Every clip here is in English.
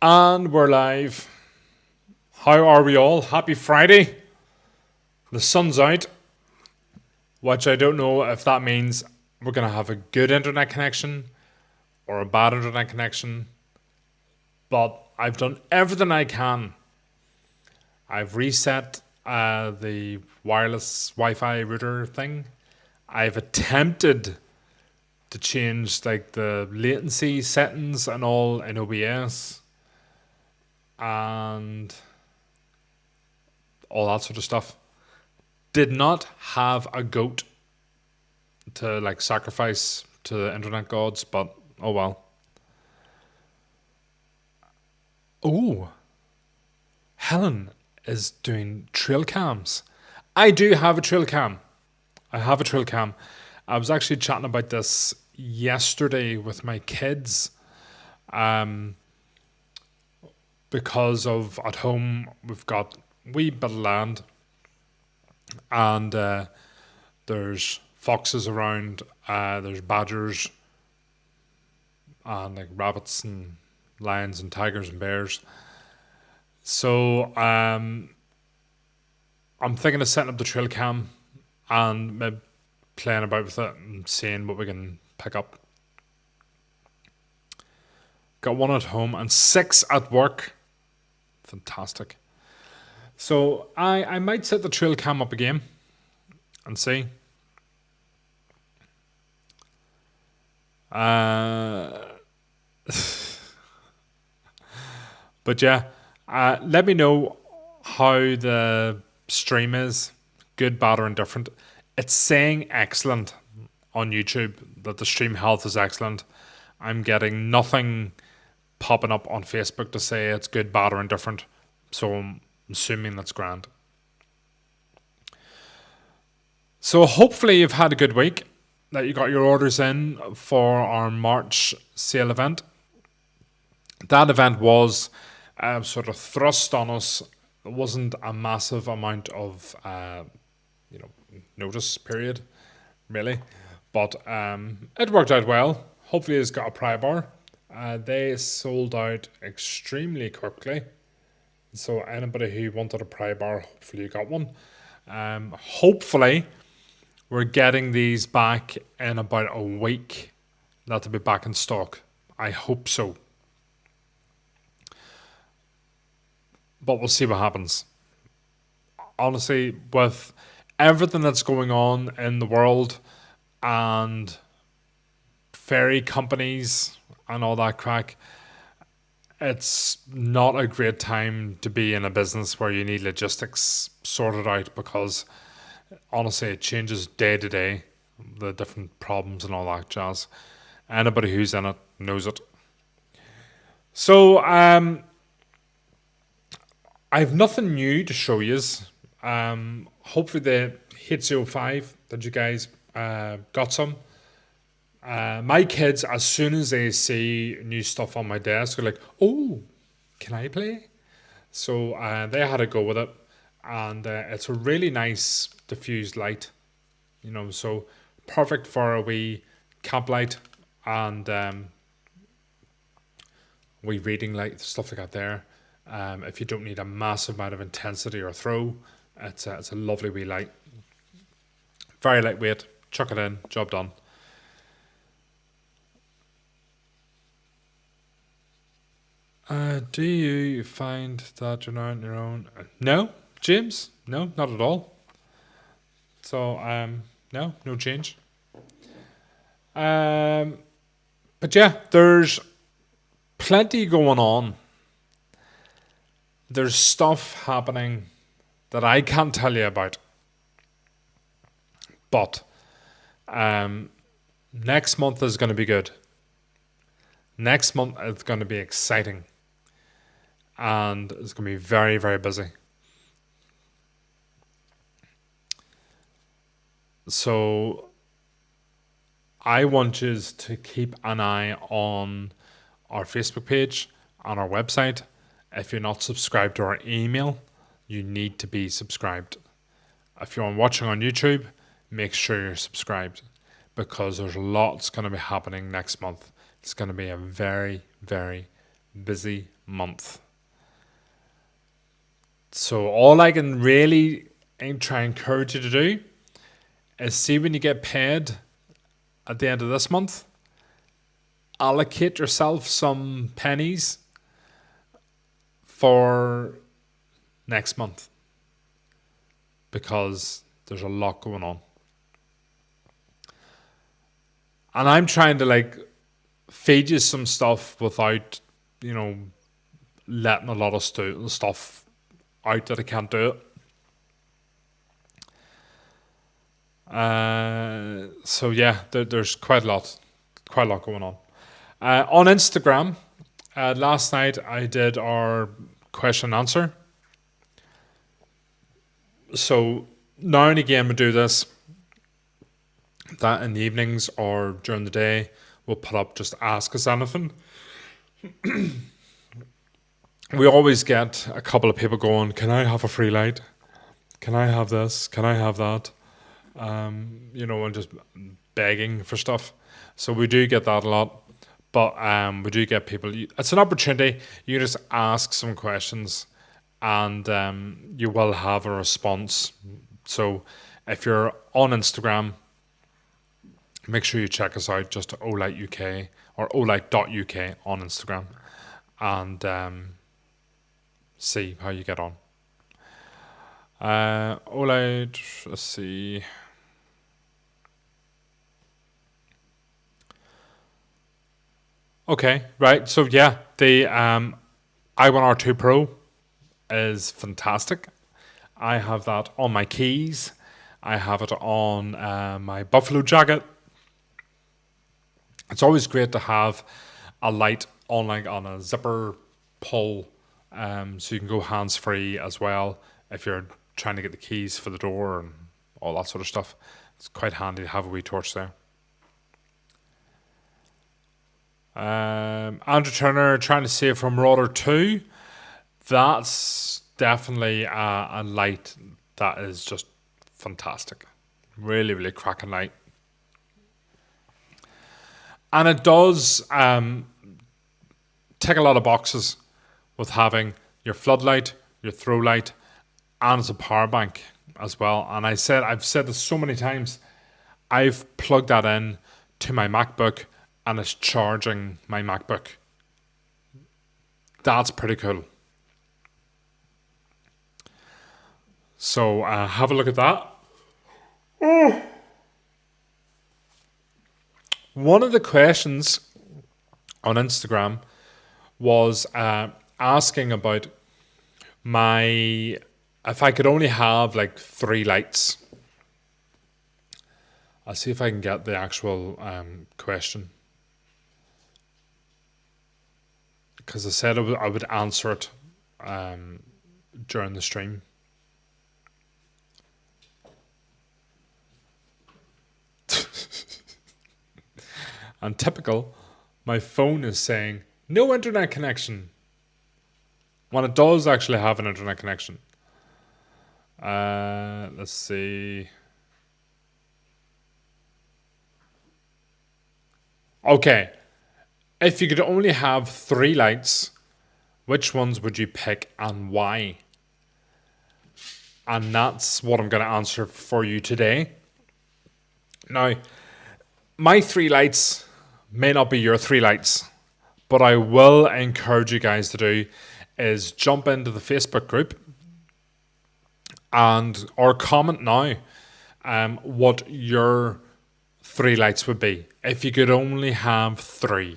And we're live. How are we all? Happy Friday. The sun's out, which I don't know if that means we're going to have a good internet connection or a bad internet connection. But I've done everything I can I've reset the wireless Wi-Fi router thing. I've attempted to change like the latency settings and all in OBS and all that sort of stuff. Did not have a goat to like sacrifice to the internet gods, but oh well. Oh, Helen is doing trail cams. I do have a trail cam. I have a trail cam. I was actually chatting about this yesterday with my kids. Because of at home we've got a wee bit of land and there's foxes around, there's badgers and like rabbits and lions and tigers and bears. So I'm thinking of setting up the trail cam and maybe playing about with it and seeing what we can pick up. Got one at home and 6 at work. Fantastic. So I might set the trail cam up again and see. But yeah, let me know how the stream is. Good, bad, or indifferent. It's saying excellent on YouTube, that the stream health is excellent. I'm getting nothing popping up on Facebook to say it's good, bad, or indifferent. So I'm assuming that's grand. So hopefully you've had a good week, that you got your orders in for our March sale event. That event was sort of thrust on us. It wasn't a massive amount of notice period, really. But it worked out well. Hopefully it's got a pry bar. They sold out extremely quickly. So anybody who wanted a pry bar, hopefully you got one. Hopefully we're getting these back in about a week. That'll be back in stock. I hope so. But we'll see what happens. Honestly, with everything that's going on in the world and ferry companies and all that crack, it's not a great time to be in a business where you need logistics sorted out, because honestly it changes day to day, the different problems and all that jazz. Anybody who's in it knows it. So I have nothing new to show you. Hopefully the HCO5 that you guys got some. My kids, as soon as they see new stuff on my desk, are like, "Oh, can I play?" So they had a go with it, and it's a really nice diffused light, so perfect for a wee camp light and wee reading light, stuff like that. There, if you don't need a massive amount of intensity or throw, it's a lovely wee light. Very lightweight. Chuck it in, job done. Do you find that you're now on your own? No, James. No, not at all. So, no change. But yeah, there's plenty going on. There's stuff happening that I can't tell you about. But next month is going to be good. Next month is going to be exciting. And it's going to be very, very busy. So I want you to keep an eye on our Facebook page, on our website. If you're not subscribed to our email, you need to be subscribed. If you're watching on YouTube, make sure you're subscribed, because there's lots going to be happening next month. It's going to be a very, very busy month. So all I can really try and encourage you to do is, see when you get paid at the end of this month, allocate yourself some pennies for next month because there's a lot going on. And I'm trying to like feed you some stuff without, letting a lot of stuff out that I can't do it. So yeah, there's quite a lot going on. On Instagram, last night I did our question and answer. So now and again we do this. That in the evenings or during the day, we'll put up just ask us anything. We always get a couple of people going, can I have a free light? Can I have this? Can I have that? And just begging for stuff. So we do get that a lot. But we do get people, it's an opportunity. You just ask some questions and you will have a response. So if you're on Instagram, make sure you check us out, just Olight UK or Olight.uk on Instagram and see how you get on. Olight, let's see. Okay, right. So yeah, the i1R2 Pro is fantastic. I have that on my keys. I have it on my buffalo jacket. It's always great to have a light on like on a zipper pull, so you can go hands free as well if you're trying to get the keys for the door and all that sort of stuff. It's quite handy to have a wee torch there. Andrew Turner trying to save from Marauder 2. That's definitely a light that is just fantastic. Really, really cracking light. And it does tick a lot of boxes with having your floodlight, your throw light, and it's a power bank as well. And I've said this so many times, I've plugged that in to my MacBook and it's charging my MacBook. That's pretty cool. So have a look at that. One of the questions on Instagram was asking about if I could only have like 3 lights. I'll see if I can get the actual question. Because I said I would answer it during the stream. And typical, my phone is saying no internet connection when it does actually have an internet connection. Let's see. Okay. If you could only have 3 lights, which ones would you pick and why? And that's what I'm going to answer for you today. Now, my 3 lights may not be your 3 lights, but I will encourage you guys to do is jump into the Facebook group or comment now what your 3 lights would be if you could only have 3.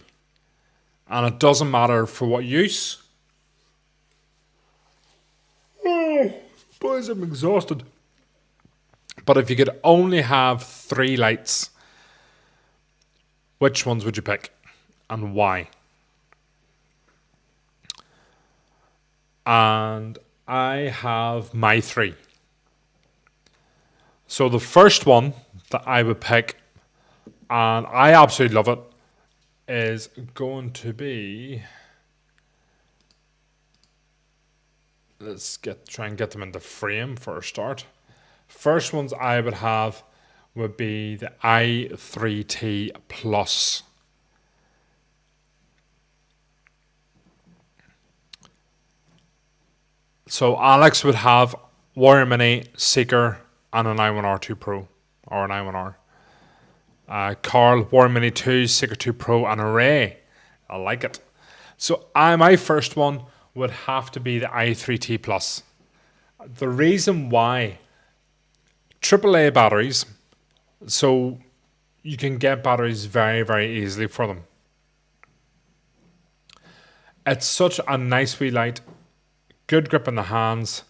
And it doesn't matter for what use. Oh, boys, I'm exhausted. But if you could only have 3 lights, which ones would you pick and why? And I have my 3. So the first one that I would pick, and I absolutely love it, is going to be, let's try and get them in the frame for a start. First ones I would have would be the i3T Plus. So Alex would have Warrior Mini, Seeker, and an i1R2 Pro, or an i1R. Carl, Warrior Mini 2, Seeker 2 Pro, and Array. I like it. So my first one would have to be the i3T Plus. The reason why AAA batteries, so you can get batteries very, very easily for them. It's such a nice wee light, good grip in the hands.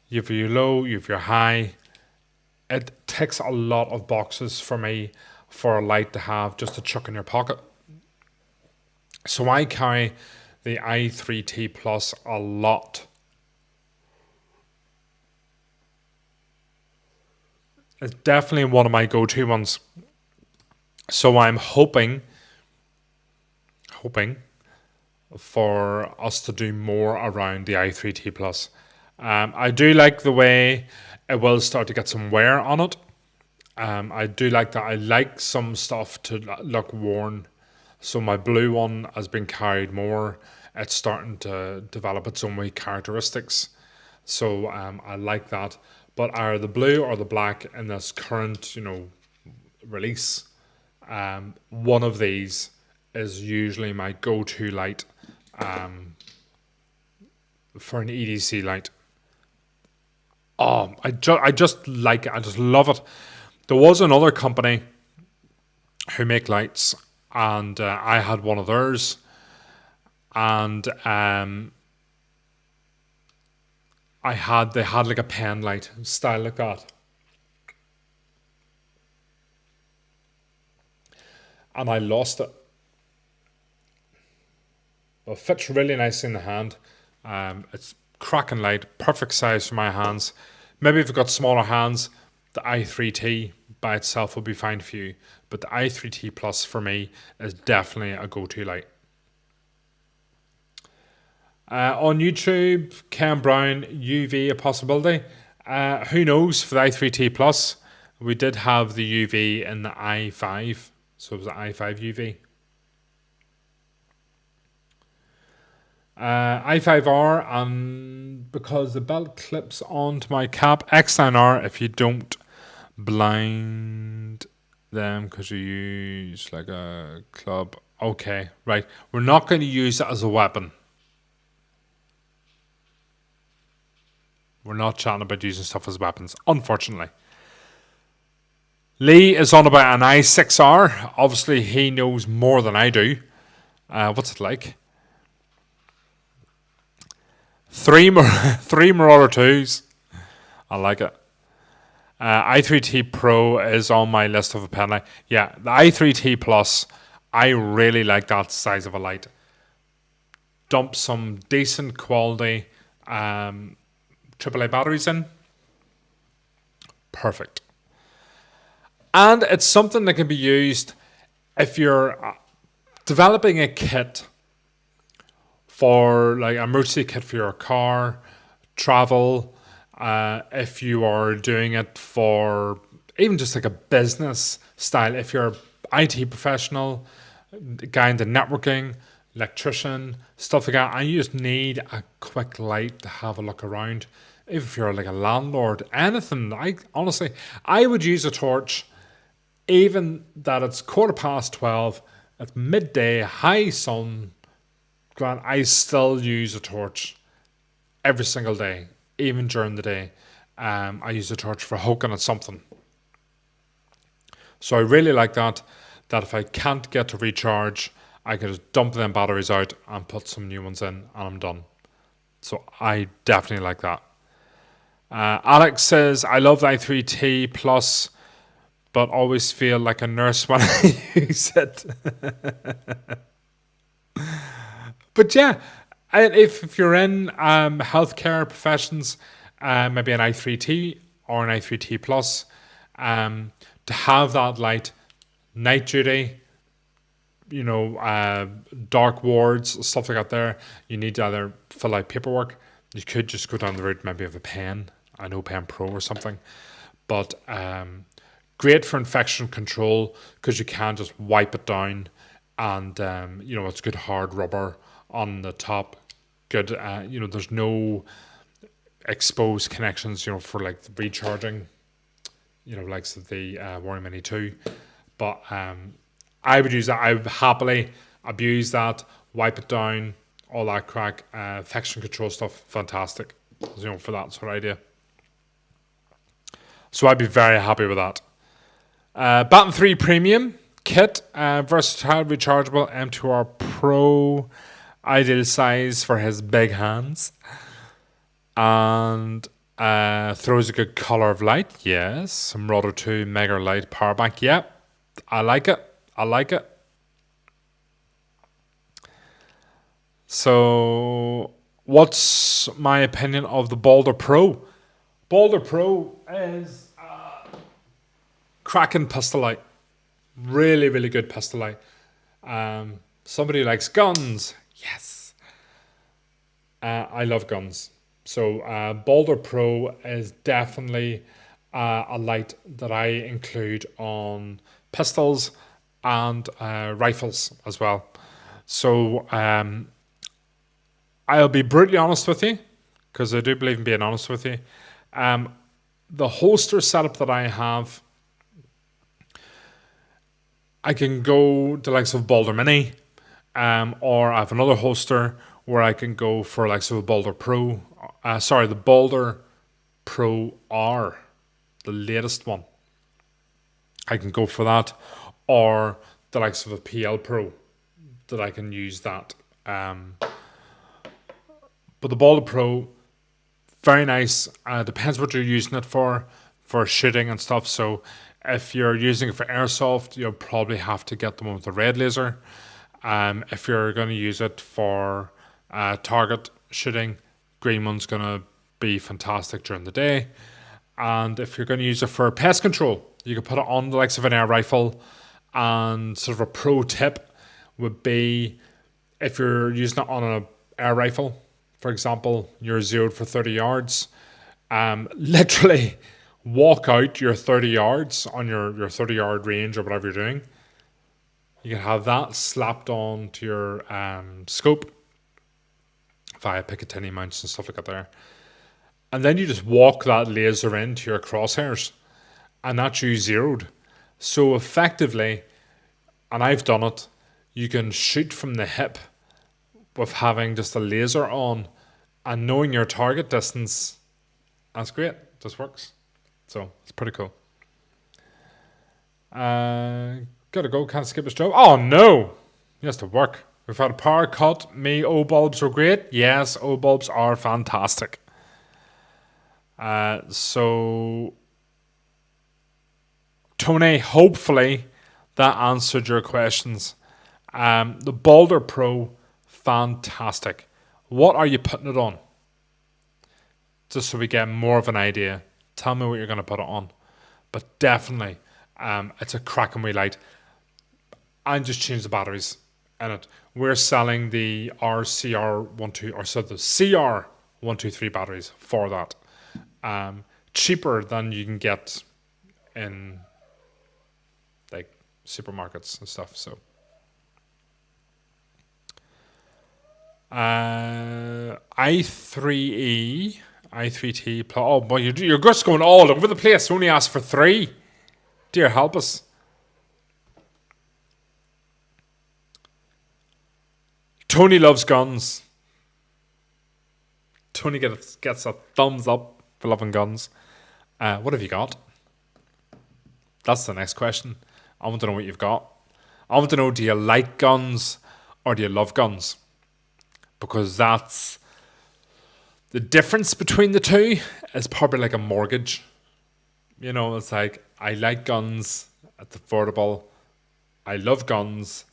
You have your low, you have your high. It ticks a lot of boxes for me for a light to have just to chuck in your pocket. So I carry the i3T Plus a lot. It's definitely one of my go-to ones. So I'm hoping for us to do more around the i3T Plus. I do like the way it will start to get some wear on it. I do like that. I like some stuff to look worn. So my blue one has been carried more. It's starting to develop its own way characteristics. So I like that. But are the blue or the black in this current, release, one of these is usually my go-to light for an EDC light. Oh, I just like it. I just love it. There was another company who make lights, and I had one of theirs, and they had like a pen light style like that, and I lost it. It fits really nice in the hand. It's cracking light, perfect size for my hands. Maybe if you've got smaller hands, the i3T by itself will be fine for you. But the i3T Plus for me is definitely a go-to light. On YouTube, Ken Brown, UV a possibility? Who knows for the i3T Plus? We did have the UV in the i5, so it was the i5 UV. i5R, and because the belt clips onto my cap, X9R if you don't blind them because you use like a club. Okay, right. We're not going to use it as a weapon. We're not chatting about using stuff as weapons, unfortunately. Lee is on about an i6R. Obviously, he knows more than I do. What's it like? Three Marauder 2s. I like it. i3T Pro is on my list of a pen light. Yeah, the i3T Plus, I really like that size of a light. Dump some decent quality AAA batteries in. Perfect. And it's something that can be used if you're developing a kit for like emergency kit for your car, travel, if you are doing it for even just like a business style, if you're an IT professional, guy into networking, electrician, stuff like that, and you just need a quick light to have a look around. If you're like a landlord, anything, I would use a torch, even that it's 12:15, at midday, high sun, Grant, I still use a torch every single day, even during the day. I use a torch for hooking at something. So I really like that if I can't get to recharge, I can just dump them batteries out and put some new ones in, and I'm done. So I definitely like that. Alex says, I love the i3T Plus, but always feel like a nurse when I use it. But yeah, if you're in healthcare professions, maybe an i3T or an i3T Plus, to have that light, night duty, dark wards, stuff like that there, you need to either fill out paperwork. You could just go down the route maybe of a pen, I know Pen Pro or something. But great for infection control because you can just wipe it down, and it's good hard rubber on the top. Good, there's no exposed connections, for like the recharging, like the Warrior Mini 2. But I would use that. I would happily abuse that, wipe it down, all that crack, infection control stuff, fantastic. for that sort of idea. So I'd be very happy with that. Baton 3 Premium kit, versatile, rechargeable M2R Pro, ideal size for his big hands, and throws a good color of light. Yes, some Rotor 2 Mega Light power bank. Yep, I like it. I like it. So, what's my opinion of the Boulder Pro? Boulder Pro is cracking pistol light. Really, really good pistol light. Somebody likes guns. Yes. I love guns. So Boulder Pro is definitely a light that I include on pistols and rifles as well. So I'll be brutally honest with you, because I do believe in being honest with you. The holster setup that I have, I can go to likes of Boulder Mini, or I have another holster where I can go for likes of a Boulder Pro. The Boulder Pro R, the latest one. I can go for that, or the likes of a PL Pro, that I can use that. But the Boulder Pro, very nice. Depends what you're using it for shooting and stuff. So if you're using it for airsoft, you'll probably have to get the one with the red laser. If you're going to use it for target shooting, green one's going to be fantastic during the day. And if you're going to use it for pest control, you can put it on the likes of an air rifle. And sort of a pro tip would be, if you're using it on an air rifle, for example, you're zeroed for 30 yards, literally walk out your 30 yards on your 30-yard range or whatever you're doing. You can have that slapped on to your scope via Picatinny mounts and stuff like that there. And then you just walk that laser into your crosshairs, and that's you zeroed. So effectively, and I've done it, you can shoot from the hip with having just a laser on and knowing your target distance. That's great. Just works. So it's pretty cool. Gotta go. Can't skip his job. Oh no! He has to work. We've had a power cut. O bulbs were great. Yes, O bulbs are fantastic. So Tony, hopefully that answered your questions. The Boulder Pro, fantastic. What are you putting it on? Just so we get more of an idea. Tell me what you're going to put it on. But definitely, it's a cracking wee light. And just change the batteries in it. We're selling the RCR12, or so the CR123 batteries for that. Cheaper than you can get in like supermarkets and stuff. So i3E, i3T plus. Oh boy, you're just going all over the place. You only asked for 3. Dear help us. Tony loves guns. Tony gets a thumbs up for loving guns. What have you got? That's the next question. I want to know what you've got. I want to know, do you like guns or do you love guns? Because that's the difference between the two is probably like a mortgage. You know, it's like, I like guns, it's affordable. I love guns,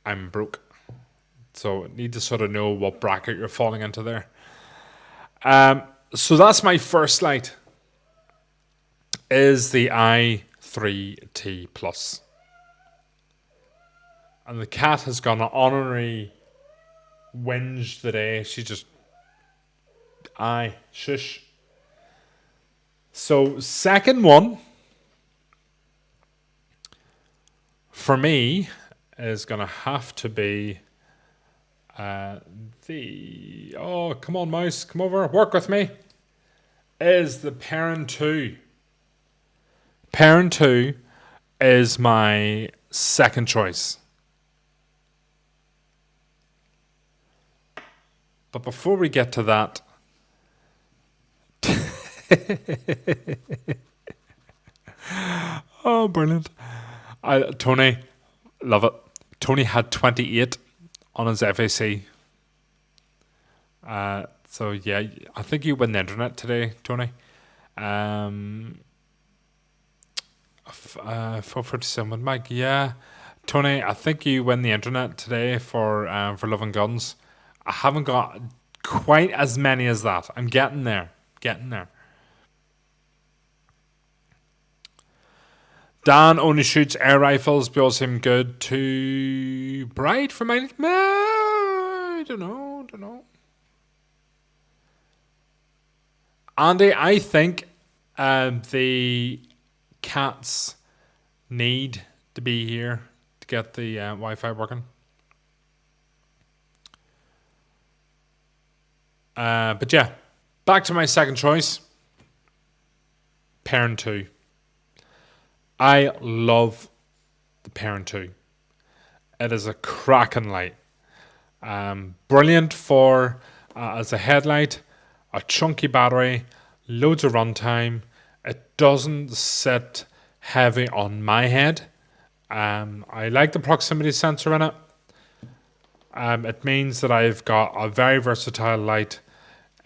I'm broke. So need to sort of know what bracket you're falling into there. So that's my first light, is the i3T Plus. And the cat has got an honorary whinge today. She just, shush. So second one for me is going to have to be come on mouse, come over, work with me, is the Perrin 2. Perrin 2 is my second choice. But before we get to that, Oh, brilliant. Tony, love it. Tony had 28 on his FAC. So yeah, I think you win the internet today, Tony. Um, 447 Mike. Yeah, Tony, I think you win the internet today for Love and Guns. I haven't got quite as many as that. I'm getting there. Getting there. Dan only shoots air rifles, bills him good. Too bright for my. I don't know. Don't know. Andy, I think the cats need to be here to get the Wi-Fi working. But yeah, back to my second choice, Parent 2. I love the Parent 2. It is a cracking light. Brilliant for as a headlight, a chunky battery, loads of runtime. It doesn't sit heavy on my head. I like the proximity sensor in it. It means that I've got a very versatile light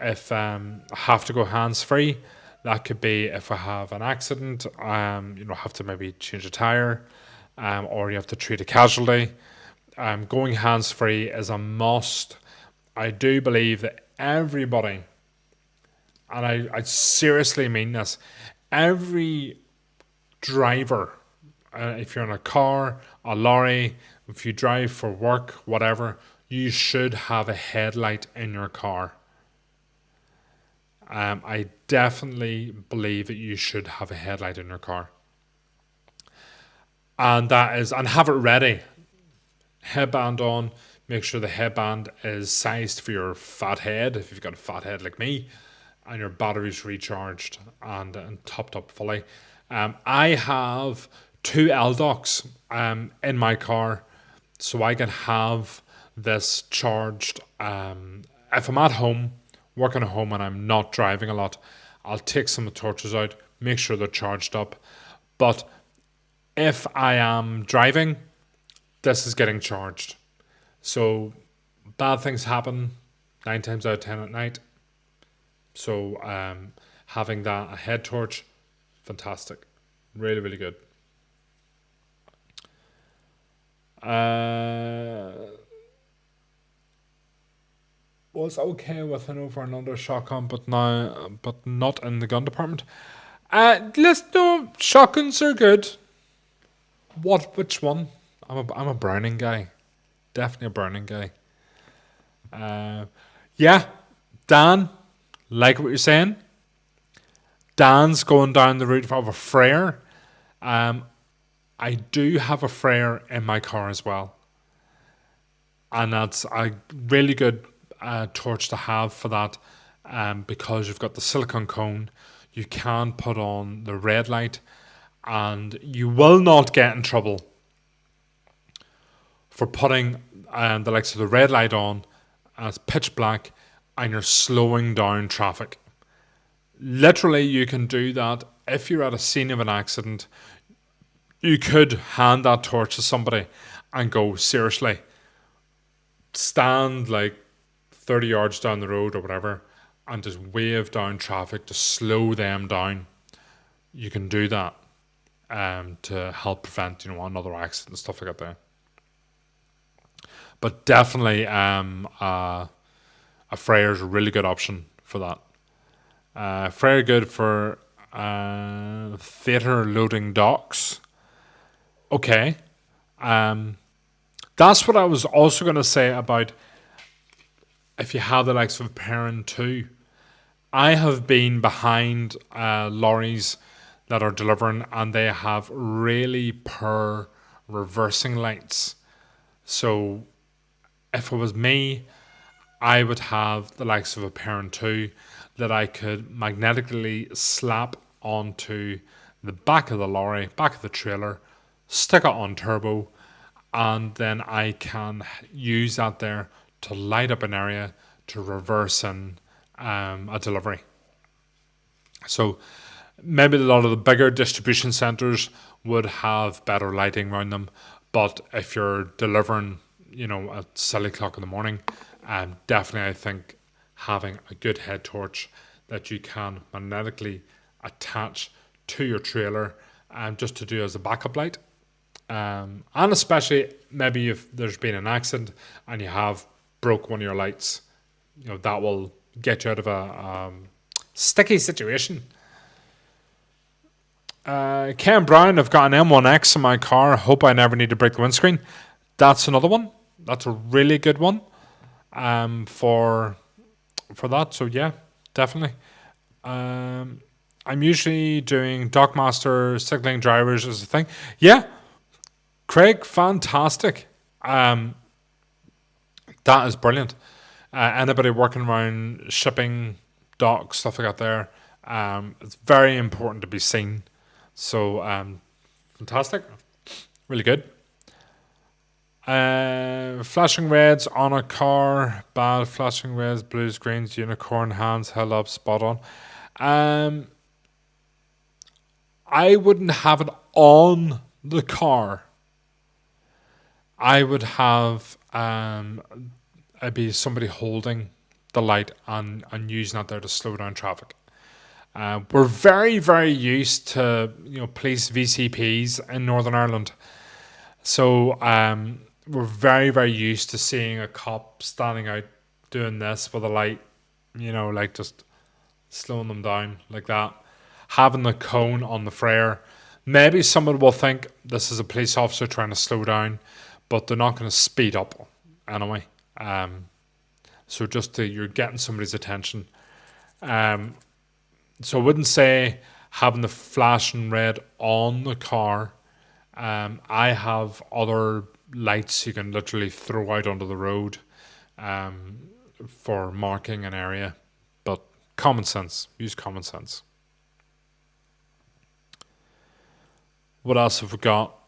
if I have to go hands free. That could be if I have an accident, have to maybe change a tire, or you have to treat a casualty. Going hands free is a must. I do believe that everybody, and I seriously mean this, every driver, if you're in a car, a lorry, if you drive for work, whatever, you should have a headlight in your car. I definitely believe that you should have a headlight in your car. And have it ready. Headband on, make sure the headband is sized for your fat head, if you've got a fat head like me, and your battery's recharged and topped up fully. I have two LDOCs in my car, so I can have this charged. If I'm at home, working at home, and I'm not driving a lot, I'll take some of the torches out, make sure they're charged up. But if I am driving, this is getting charged. So bad things happen 9 times out of 10 at night. So having that a head torch, fantastic, really really good. Was okay with an over and under shotgun, but not in the gun department. Let's know shotguns are good. Which one? I'm a Browning guy, definitely a Browning guy. Yeah, Dan, like what you're saying. Dan's going down the route of a Freyr. I do have a Freyr in my car as well, and that's a really good torch to have for that, because you've got the silicone cone. You can put on the red light, and you will not get in trouble for putting the likes of the red light on as pitch black and you're slowing down traffic. Literally, you can do that if you're at a scene of an accident. You could hand that torch to somebody and go, seriously, stand like 30 yards down the road or whatever and just wave down traffic to slow them down. You can do that to help prevent another accident and stuff like that there. But definitely a Freyr's a really good option for that. Freyr good for theatre loading docks. Okay. That's what I was also going to say about if you have the likes of Parent 2. I have been behind lorries that are delivering, and they have really poor reversing lights. So if it was me, I would have the likes of a Parent 2 that I could magnetically slap onto the back of the lorry, back of the trailer, stick it on turbo, and then I can use that there to light up an area to reverse in a delivery. So maybe a lot of the bigger distribution centers would have better lighting around them. But if you're delivering, at silly o'clock in the morning, definitely I think having a good head torch that you can magnetically attach to your trailer, just to do as a backup light. And especially maybe if there's been an accident and you have broke one of your lights, that will get you out of a sticky situation. Ken Brown, I've got an M1X in my car. Hope I never need to break the windscreen. That's another one. That's a really good one, for that. So yeah, definitely. I'm usually doing Dockmaster signaling drivers as a thing. Yeah, Craig, fantastic. Um, that is brilliant. Anybody working around shipping, docks, stuff like that there, it's very important to be seen. So, fantastic. Really good. Flashing reds on a car, bad. Flashing reds, blues, greens, unicorn, hands held up, spot on. Um, I wouldn't have it on the car. I would have, it'd be somebody holding the light and using that there to slow down traffic. We're very, very used to police VCPs in Northern Ireland, so we're very, very used to seeing a cop standing out doing this with a light, like just slowing them down like that, having the cone on the flare. Maybe someone will think this is a police officer trying to slow down, but they're not going to speed up anyway. So you're getting somebody's attention. So I wouldn't say having the flashing red on the car. I have other lights you can literally throw out onto the road, for marking an area. But common sense. Use common sense. What else have we got?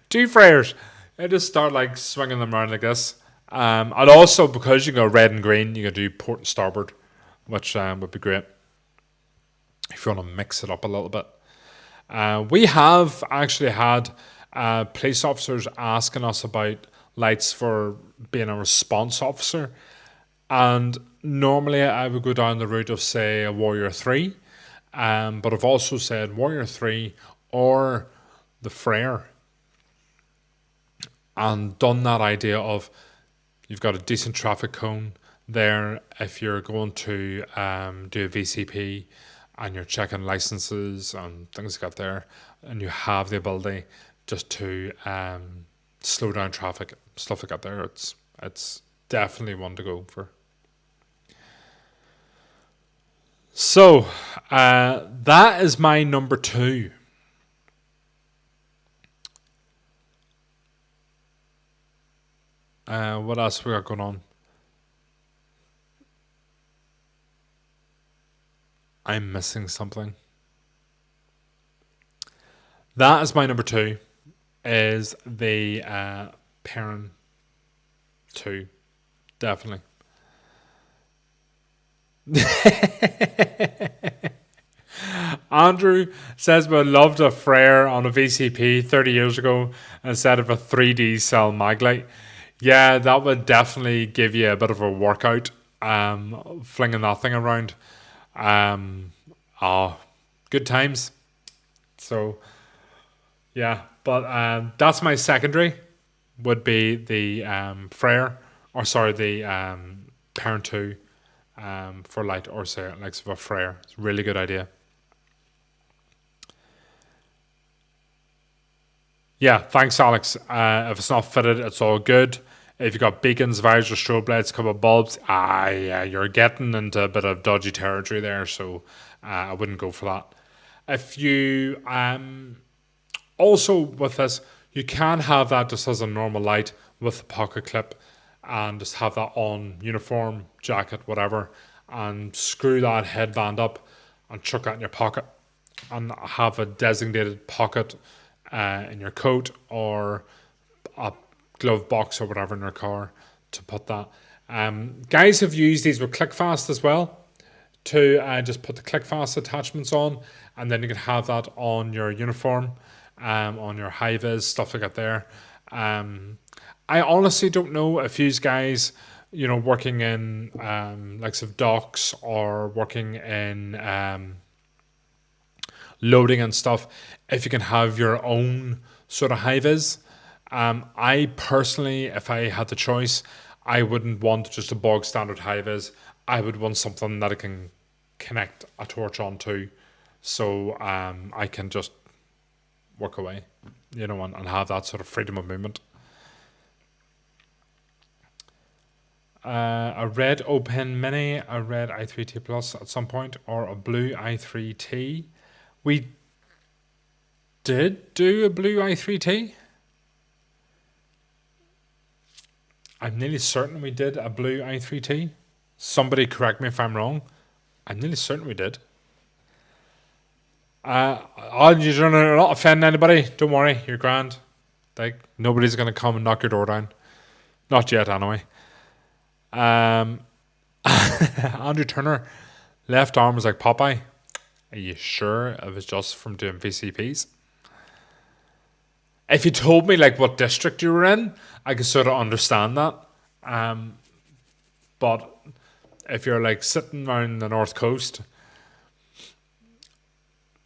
Two flares. I just start like swinging them around like this. And also, because you go red and green, you can do port and starboard, which would be great if you want to mix it up a little bit. We have actually had police officers asking us about lights for being a response officer. And normally I would go down the route of, say, a Warrior 3. But I've also said Warrior 3 or the Frere, and done that idea of you've got a decent traffic cone there if you're going to do a VCP and you're checking licenses and things like that there, and you have the ability just to slow down traffic, stuff like that there. It's definitely one to go for. So, that is my number 2. What else we got going on? I'm missing something. That is my number 2. Is the Perrin 2, definitely. Andrew says we loved a Frere on a VCP 30 years ago instead of a 3D cell maglite. Yeah, that would definitely give you a bit of a workout, flinging that thing around. Oh, good times. So, yeah, but that's my secondary, would be the Frere, or sorry, the Parent 2, for light, or say like of a Frere. It's a really good idea. Yeah, thanks, Alex. If it's not fitted, it's all good. If you've got beacons, visors, strobe lights, couple of bulbs, yeah, you're getting into a bit of dodgy territory there, so I wouldn't go for that. If you also with this, you can have that just as a normal light with a pocket clip, and just have that on uniform, jacket, whatever, and screw that headband up and chuck that in your pocket, and have a designated pocket in your coat or a glove box or whatever in your car to put that. Guys have used these with ClickFast as well to just put the ClickFast attachments on, and then you can have that on your uniform, on your high vis, stuff like that there. I honestly don't know if you guys, working in likes of docks or working in loading and stuff, if you can have your own sort of high vis. I personally, if I had the choice, I wouldn't want just a bog standard high vis. I would want something that I can connect a torch onto, so I can just work away, and have that sort of freedom of movement. A red O-Pen Mini, a red i3T Plus at some point, or a blue i3T. We did do a blue i3T. I'm nearly certain we did a blue i3T. Somebody correct me if I'm wrong. I'm nearly certain we did. You're not offending anybody. Don't worry, you're grand. Like, nobody's going to come and knock your door down. Not yet, anyway. Andrew Turner, left arm was like Popeye. Are you sure it was just from doing VCPs? If you told me like what district you were in, I could sort of understand that. But if you're like sitting around the north coast,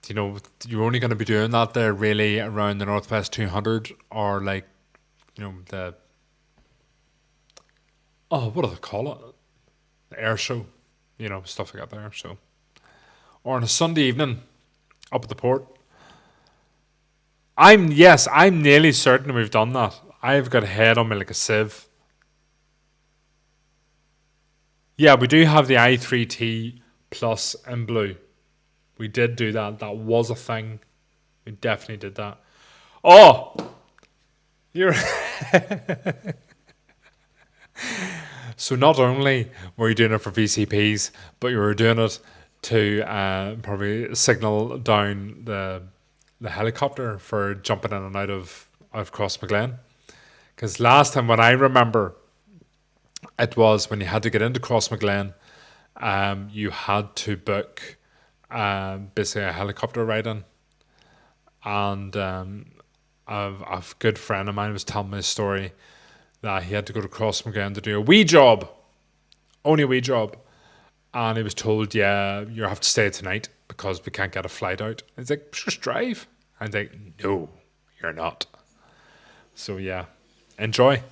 you're only going to be doing that there really around the Northwest 200 or like, what do they call it? The air show, stuff like that there. So, or on a Sunday evening up at the port. I'm nearly certain we've done that. I've got a head on me like a sieve. Yeah, we do have the i3T Plus in blue. We did do that. That was a thing. We definitely did that. Oh! You're... So not only were you doing it for VCPs, but you were doing it to probably signal down the helicopter for jumping in and out of Crossmaglen. Because last time, when I remember, it was when you had to get into Crossmaglen, you had to book basically a helicopter ride in. And a good friend of mine was telling me a story that he had to go to Crossmaglen to do a wee job, only a wee job. And he was told, yeah, you have to stay tonight because we can't get a flight out. And he's like, just drive. And he's like, no, you're not. So yeah, enjoy.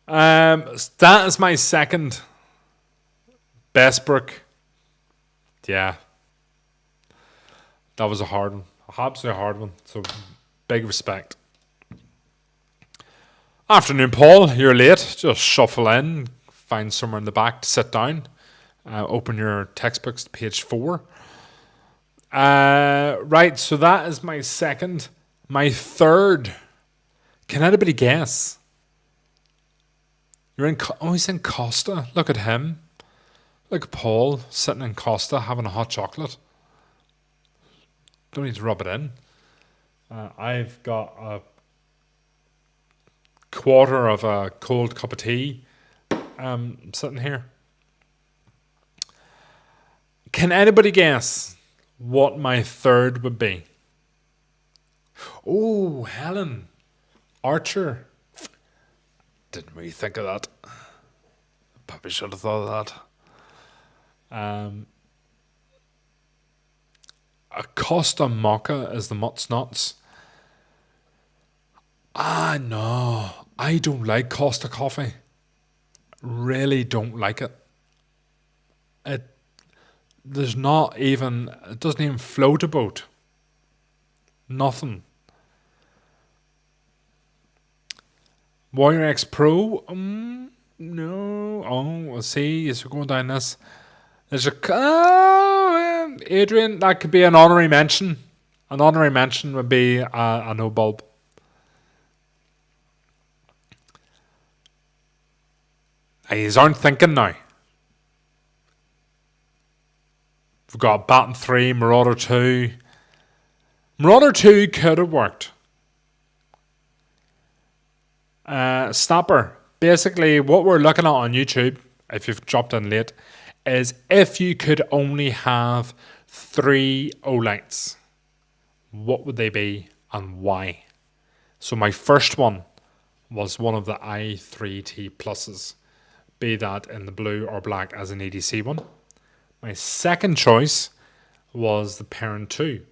That is my second Bestbrook. Yeah, that was a hard one, absolutely hard one. So big respect. Afternoon, Paul. You're late. Just shuffle in, find somewhere in the back to sit down. Open your textbooks to page 4. Right, so that is my second. My third. Can anybody guess? He's in Costa. Look at him. Look at Paul sitting in Costa having a hot chocolate. Don't need to rub it in. I've got a quarter of a cold cup of tea sitting here. Can anybody guess what my third would be? Oh, Helen Archer. Didn't really think of that. Probably should have thought of that. A Costa Mocha is the Mutts Nuts. No. I don't like Costa coffee. Really don't like it. It doesn't even float a boat. Nothing. Warrior X Pro? No. Oh, see, as we're going down this. There's Adrian, that could be an honorary mention. An honorary mention would be a no bulb. These aren't thinking now. We've got Baton 3, Marauder 2. Marauder 2 could have worked. Snapper Basically, what we're looking at on YouTube, if you've dropped in late, is if you could only have three Olights, what would they be and why? So my first one was one of the i3T pluses, be that in the blue or black as an EDC one. My second choice was the Parent 2.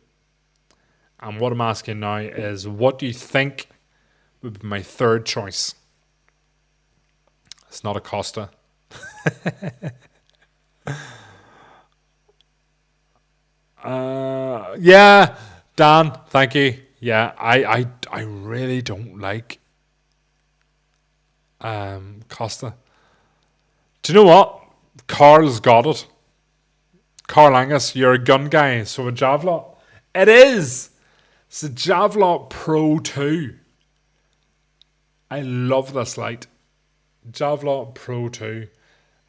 And what I'm asking now is, what do you think would be my third choice? It's not a Costa. Yeah, Dan, thank you. Yeah, I really don't like Costa. Do you know what? Carl's got it. Carl Angus, you're a gun guy, so a Javelot. It is! It's a Javelot Pro 2. I love this light. Javelot Pro 2.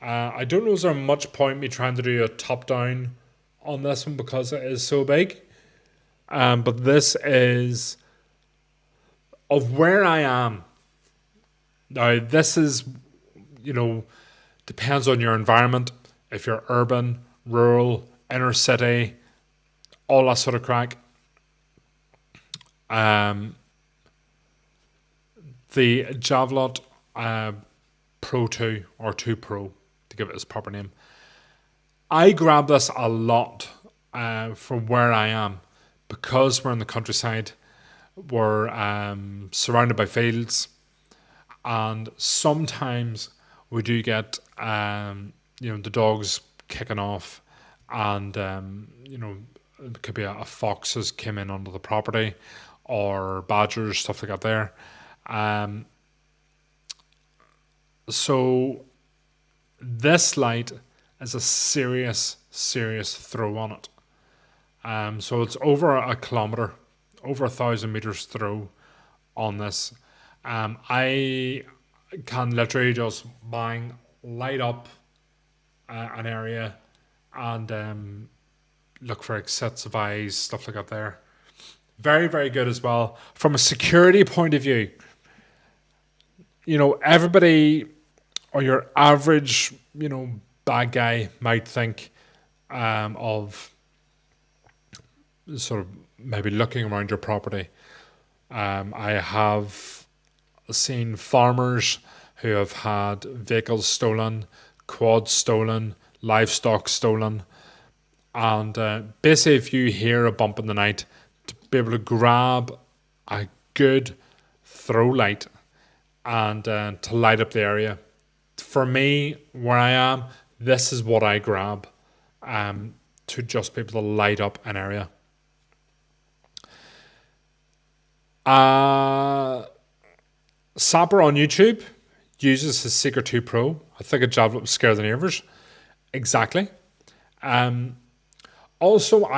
I don't know is there much point me trying to do a top down on this one because it is so big. But this is of where I am. Now this is, depends on your environment. If you're urban, rural, inner city, all that sort of crack. The Javelot Pro 2 or 2 Pro, to give it its proper name. I grab this a lot from where I am because we're in the countryside. We're surrounded by fields, and sometimes we do get the dogs kicking off, and it could be a fox has came in onto the property, or badgers, stuff like that there. So this light is a serious throw on it. So it's over a kilometer, over 1,000 meters throw on this. I can literally just light up an area and look for sets of eyes, stuff like that there. Very, very good as well. From a security point of view, everybody or your average, bad guy might think of sort of maybe looking around your property. I have seen farmers who have had vehicles stolen, quads stolen, livestock stolen, and basically if you hear a bump in the night, to be able to grab a good throw light and to light up the area. For me, where I am, this is what I grab to just be able to light up an area. Sapper on YouTube uses his Seeker 2 Pro. I think a Javelot would scare the neighbours. Exactly. Also,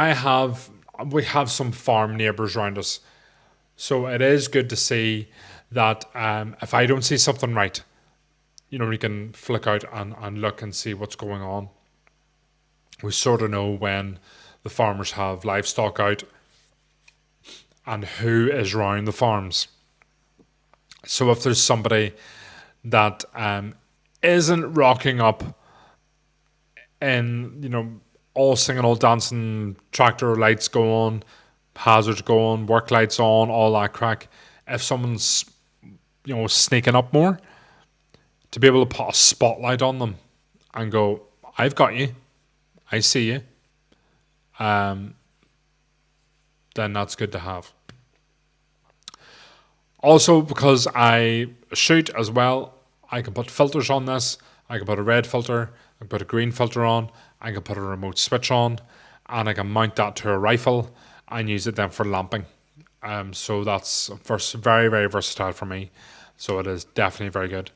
we have some farm neighbours around us. So it is good to see that if I don't see something right, we can flick out and look and see what's going on. We sort of know when the farmers have livestock out and who is around the farms. So if there's somebody that isn't rocking up in, all singing, all dancing, tractor lights go on, hazards go on, work lights on, all that crack. If someone's, sneaking up more, to be able to put a spotlight on them and go, I've got you, I see you, then that's good to have. Also, because I shoot as well, I can put filters on this. I can put a red filter, I can put a green filter on, I can put a remote switch on, and I can mount that to a rifle and use it then for lamping. So that's very, very versatile for me. So it is definitely very good.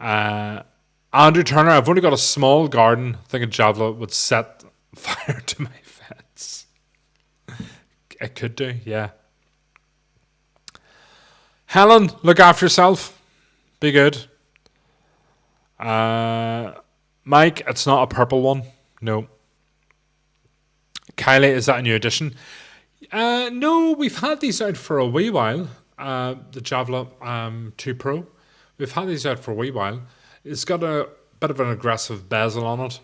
Andrew Turner, I've only got a small garden. I think a Javelot would set fire to my fence. It could do, yeah. Helen, look after yourself. Be good. Mike, it's not a purple one. No. Kylie, is that a new edition? No, we've had these out for a wee while. The Javelot 2 Pro. We've had these out for a wee while. It's got a bit of an aggressive bezel on it,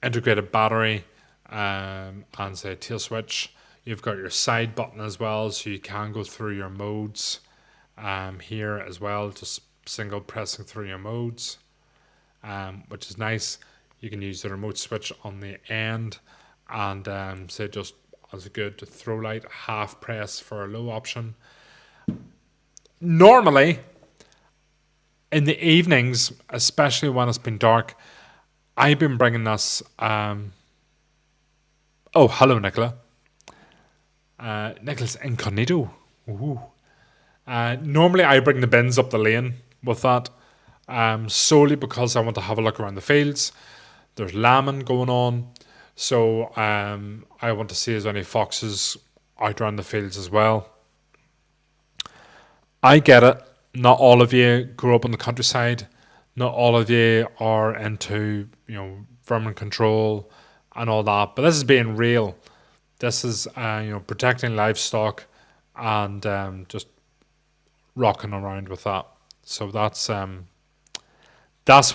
integrated battery, and say tail switch. You've got your side button as well, so you can go through your modes here as well, just single pressing through your modes, which is nice. You can use the remote switch on the end, and say just as a good throw light, half press for a low option. Normally, in the evenings, especially when it's been dark, I've been bringing this. Oh, hello, Nicola. Nicola's incognito. Ooh. Normally, I bring the bins up the lane with that, solely because I want to have a look around the fields. There's lambing going on, so I want to see as many foxes out around the fields as well. I get it. Not all of you grew up in the countryside. Not all of you are into vermin control and all that. But this is being real. This is protecting livestock and just rocking around with that. So that's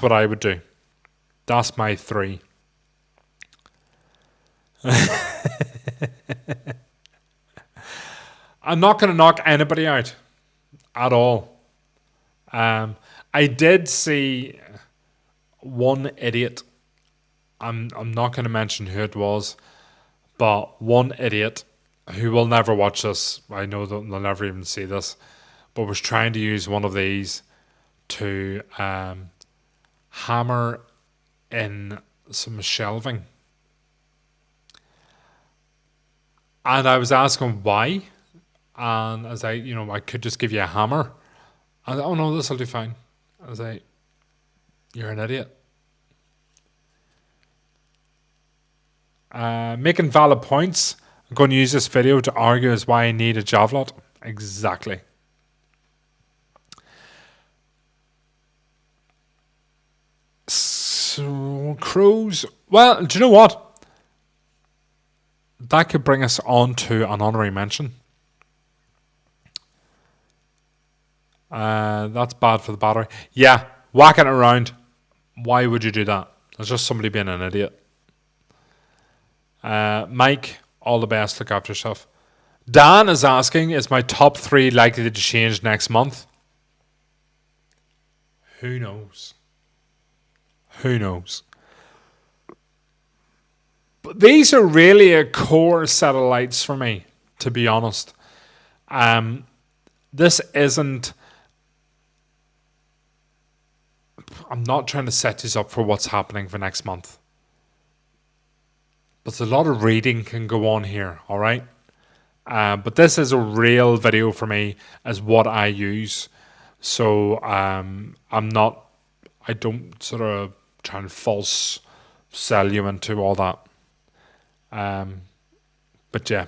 what I would do. That's my 3. I'm not going to knock anybody out at all. I did see one idiot. I'm not going to mention who it was, but one idiot who will never watch this. I know they'll never even see this, but was trying to use one of these to hammer in some shelving. And I was asking why. And as I could just give you a hammer. And oh no, this will do fine. I was like, you're an idiot. Making valid points. I'm going to use this video to argue as why I need a javelot. Exactly. So, crows. Well, do you know what? That could bring us on to an honorary mention. That's bad for the battery. Yeah, whacking it around. Why would you do that? It's just somebody being an idiot. Mike, all the best. Look after yourself. Dan is asking, is my top 3 likely to change next month? Who knows? Who knows? But these are really a core set of lights for me, to be honest. This isn't... I'm not trying to set this up for what's happening for next month. But a lot of reading can go on here, all right? But this is a real video for me as what I use. So I don't sort of try and false sell you into all that. But yeah,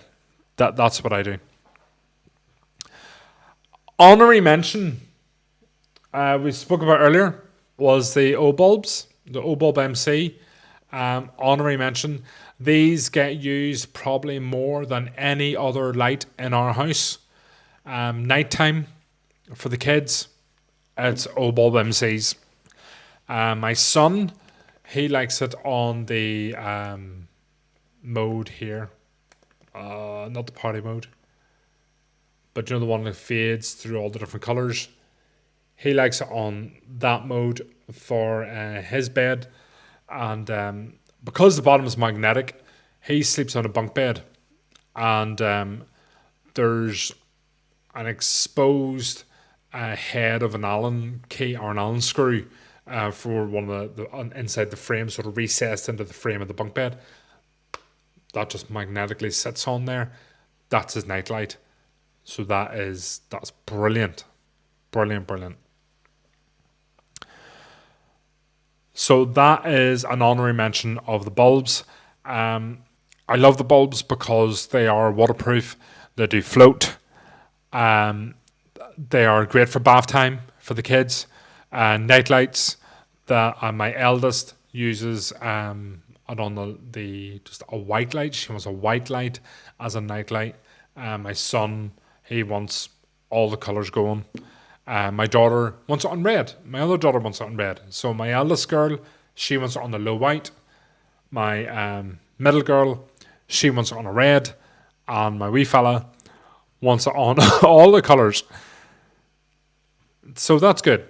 that's what I do. Honorary mention we spoke about earlier was the O-bulbs, the O-bulb MC. Honorary mention. These get used probably more than any other light in our house. Nighttime for the kids, it's O-bulb MCs. My son, he likes it on the mode here. Not the party mode, but you know the one that fades through all the different colours. He likes it on that mode for his bed, and because the bottom is magnetic, he sleeps on a bunk bed, and there's an exposed head of an Allen key or an Allen screw for one of the inside the frame, sort of recessed into the frame of the bunk bed. That just magnetically sits on there. That's his nightlight. So that's brilliant. Brilliant. So that is an honorary mention of the bulbs. I love the bulbs because they are waterproof. They do float. They are great for bath time for the kids. Night lights that my eldest uses on the just a white light. She wants a white light as a night light. My son, he wants all the colours going. My daughter wants it on red. My other daughter wants it on red. So my eldest girl, she wants it on the low white. My middle girl, she wants it on a red. And my wee fella wants it on all the colours. So that's good.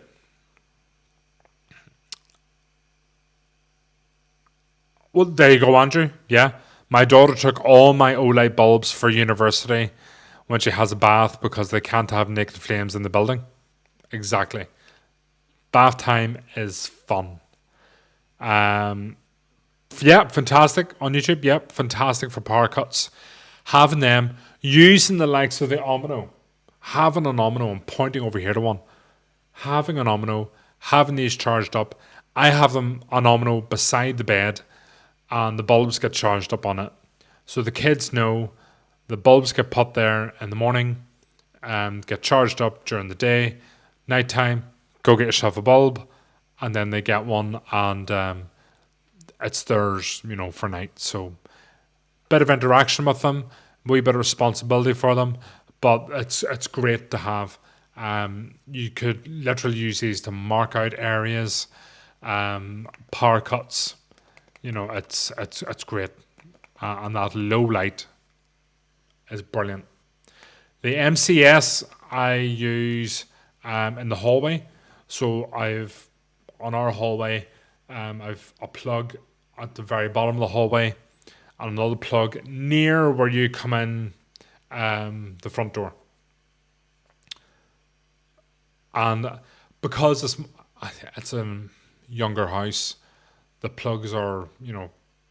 Well, there you go, Andrew. Yeah. My daughter took all my Olight bulbs for university when she has a bath because they can't have naked flames in the building. Exactly. Bath time is fun. Um, yeah, fantastic on YouTube. Yep, fantastic for power cuts. Having them, using the likes of the Omino, having an Omino and pointing over here to one, having an Omino, having these charged up. I have them on Omino beside the bed, and the bulbs get charged up on it. So the kids know the bulbs get put there in the morning, get charged up during the day, nighttime, go get yourself a bulb, and then they get one, and it's theirs, for night. So bit of interaction with them, wee bit of responsibility for them, but it's great to have. You could literally use these to mark out areas, power cuts. It's great, and that low light is brilliant. The MCS I use in the hallway. So on our hallway, I've a plug at the very bottom of the hallway and another plug near where you come in the front door. And because it's a younger house, the plugs are, a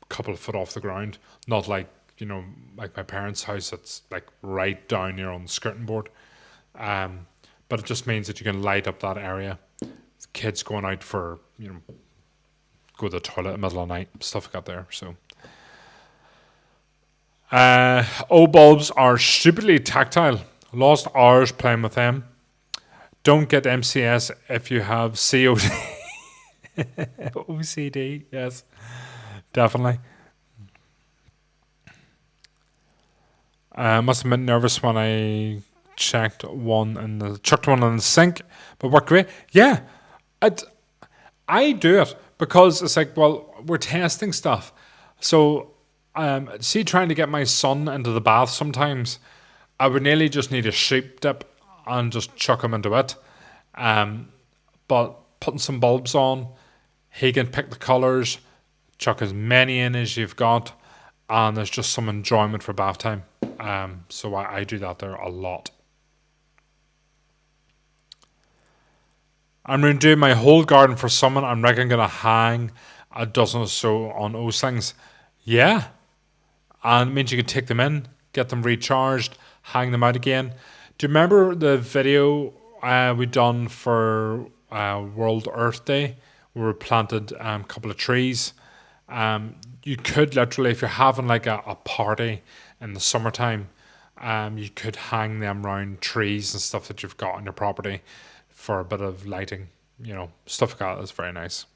couple of foot off the ground, not like like my parents' house, it's like right down here on the skirting board. But it just means that you can light up that area. Kids going out for, go to the toilet in the middle of the night, stuff like that there. So, O bulbs are stupidly tactile. Lost hours playing with them. Don't get MCS if you have COD. OCD, yes, definitely. I must have been nervous when I chucked one in the sink, but worked great. Yeah, I do it because it's like, well, we're testing stuff. So, see, trying to get my son into the bath sometimes, I would nearly just need a sheep dip and just chuck him into it. But putting some bulbs on, he can pick the colours, chuck as many in as you've got, and there's just some enjoyment for bath time. So I do that there a lot. I'm going to do my whole garden for summer. I'm going to hang a dozen or so on those things. Yeah. And it means you can take them in, get them recharged, hang them out again. Do you remember the video we done for World Earth Day? Where we planted a couple of trees. You could literally, if you're having like a party in the summertime, you could hang them around trees and stuff that you've got on your property for a bit of lighting, stuff like that is very nice.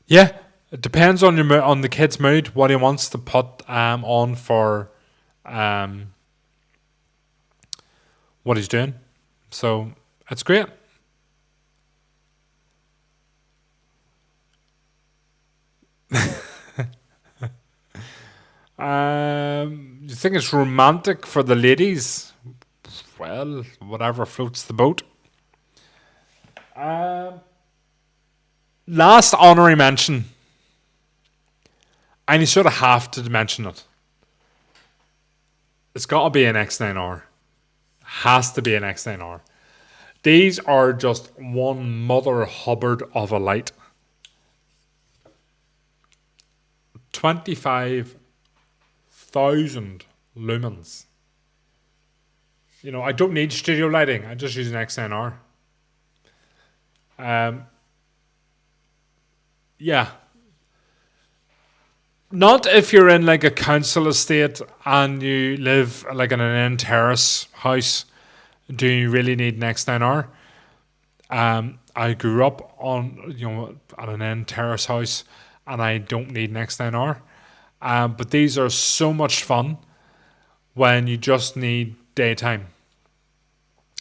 Yeah, it depends on on the kid's mood, what he wants to put on for what he's doing. So it's great. You think it's romantic for the ladies? Well, whatever floats the boat. Last honorary mention, and you sort of have to mention it. It's got to be an X9R. Has to be an X9R. These are just one mother hubbard of a light. 25,000 lumens. I don't need studio lighting. I just use an X9R. Yeah. Not if you're in like a council estate and you live like in an end terrace house. Do you really need an X9R? I grew up on at an end terrace house, and I don't need an X9R. But these are so much fun when you just need daytime.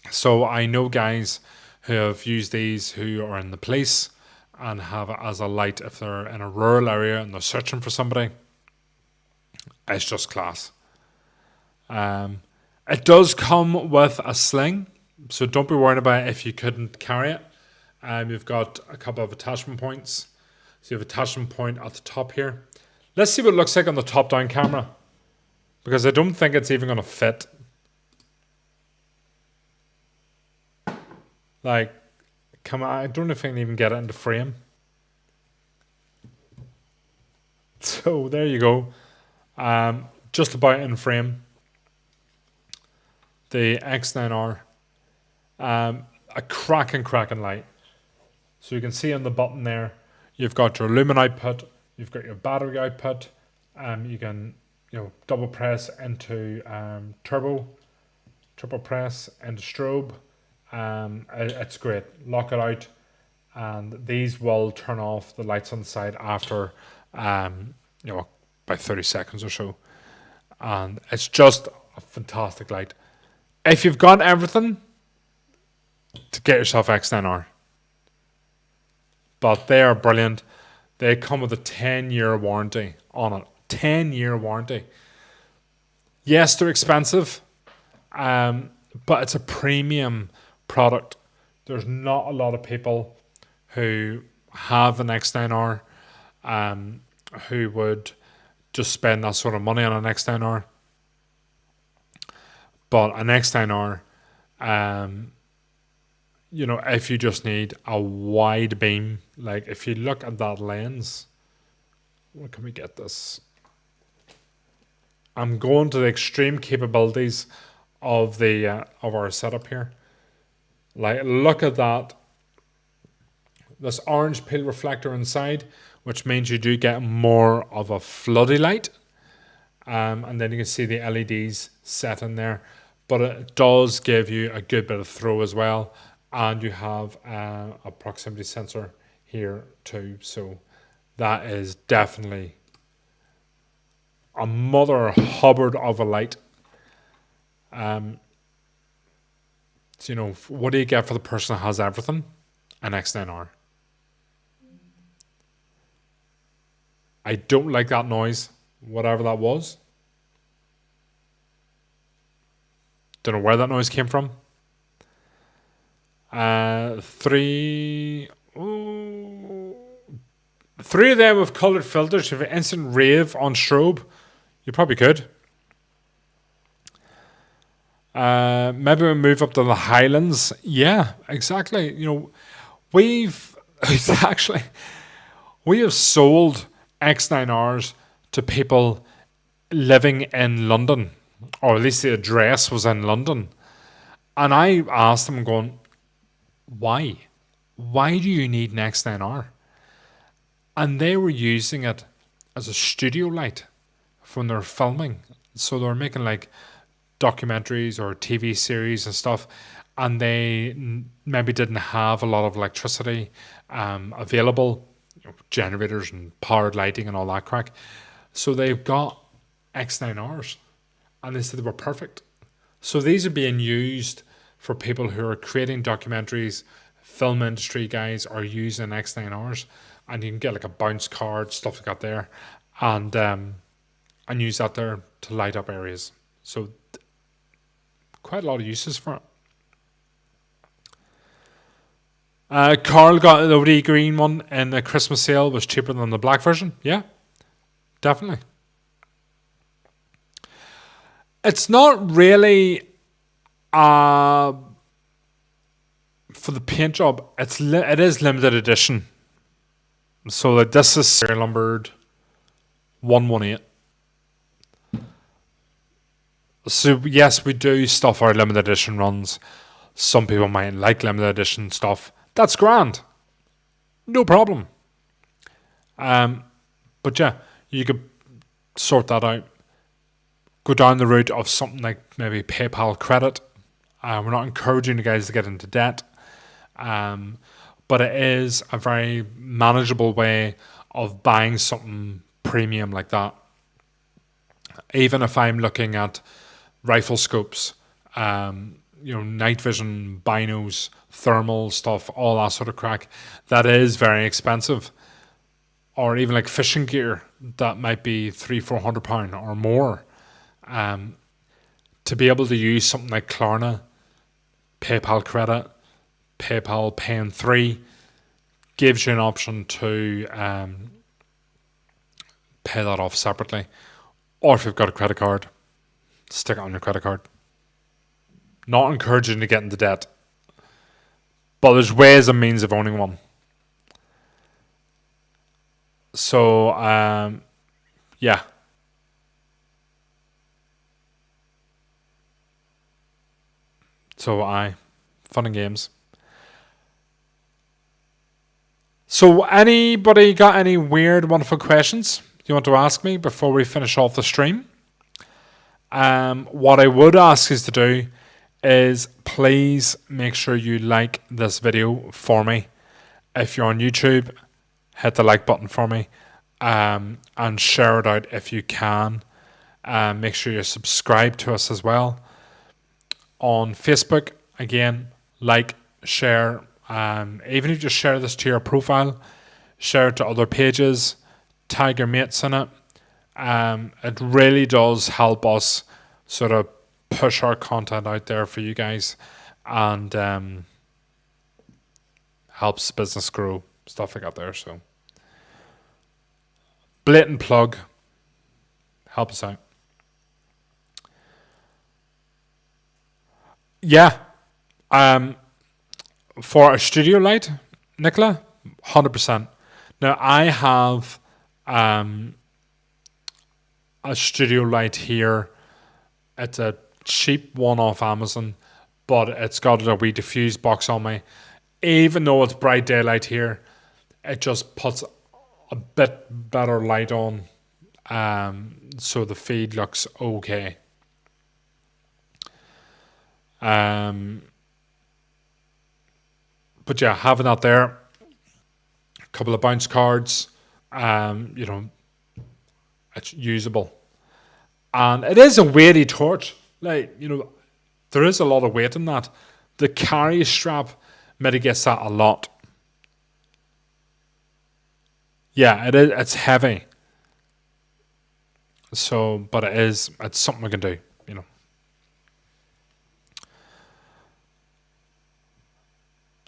So I know guys who have used these who are in the police and have it as a light if they're in a rural area and they're searching for somebody. It's just class. It does come with a sling, so don't be worried about if you couldn't carry it. You've got a couple of attachment points. So you have attachment point at the top here. Let's see what it looks like on the top-down camera, because I don't think it's even going to fit. Like, come on, I don't know if I can even get it into frame. So there you go. Just about in frame. The X9R. A cracking light. So you can see on the button there, you've got your lumen output, you've got your battery output. You can double press into turbo press into strobe. It's great. Lock it out, and these will turn off the lights on the side after about 30 seconds or so. And it's just a fantastic light. If you've got everything, to get yourself X9R. But they are brilliant. They come with a 10-year warranty on it. 10-year warranty. Yes, they're expensive, but it's a premium product. There's not a lot of people who have an X9R who would just spend that sort of money on an X9R. But an X9R, if you just need a wide beam, like if you look at that lens, where can we get this? I'm going to the extreme capabilities of the of our setup here. Like, look at that. This orange peel reflector inside, which means you do get more of a floody light. And then you can see the LEDs set in there. But it does give you a good bit of throw as well. And you have a proximity sensor here too. So that is definitely a mother hubbard of a light. So, what do you get for the person that has everything? An X9R. I don't like that noise, whatever that was. Don't know where that noise came from. Three of them with coloured filters. If you have an instant rave on strobe, you probably could. Maybe we move up to the Highlands. Yeah, exactly. We have sold X9Rs to people living in London, or at least the address was in London. And I asked them, going, why? Why do you need an X9R? And they were using it as a studio light when they're filming. So they're making like documentaries or TV series and stuff, and they maybe didn't have a lot of electricity available, generators and powered lighting and all that crack. So they've got X9Rs, and they said they were perfect. So these are being used for people who are creating documentaries. Film industry guys are using X9Rs, and you can get like a bounce card, stuff like that there, and use that there to light up areas. So quite a lot of uses for it. Carl got the OD green one in the Christmas sale, was cheaper than the black version. Yeah, definitely. It's not really for the paint job. It is limited edition. So that this is serial numbered 118. So yes, we do stuff our limited edition runs. Some people might like limited edition stuff. That's grand. No problem. But yeah, you could sort that out. Go down the route of something like maybe PayPal credit. We're not encouraging you guys to get into debt. But it is a very manageable way of buying something premium like that. Even if I'm looking at rifle scopes, night vision, binos, thermal stuff, all that sort of crack. That is very expensive. Or even like fishing gear that might be £300-400 or more. Um, to be able to use something like Klarna, PayPal credit, PayPal Pay in 3 gives you an option to pay that off separately. Or if you've got a credit card, stick it on your credit card. Not encouraging to get into debt, but there's ways and means of owning one. So, yeah. So, fun and games. So, anybody got any weird, wonderful questions you want to ask me before we finish off the stream? What I would ask is to do is please make sure you like this video for me. If you're on YouTube, hit the like button for me, and share it out if you can. Make sure you're subscribed to us as well. On Facebook, again, like, share. Even if you just share this to your profile, share it to other pages, tag your mates in it. It really does help us sort of push our content out there for you guys, and helps business grow, stuff like that there. So, blatant plug, help us out. Yeah, for a studio light, Nicola, 100%. Now I have a studio light here. It's a cheap one off Amazon, but it's got a wee diffuse box on me. Even though it's bright daylight here, it just puts a bit better light on, so the feed looks okay. But yeah, having that there, a couple of bounce cards, it's usable. And it is a weighty torch. Like, there is a lot of weight in that. The carry strap mitigates that a lot. Yeah, it is. It's heavy. So, but it's something we can do,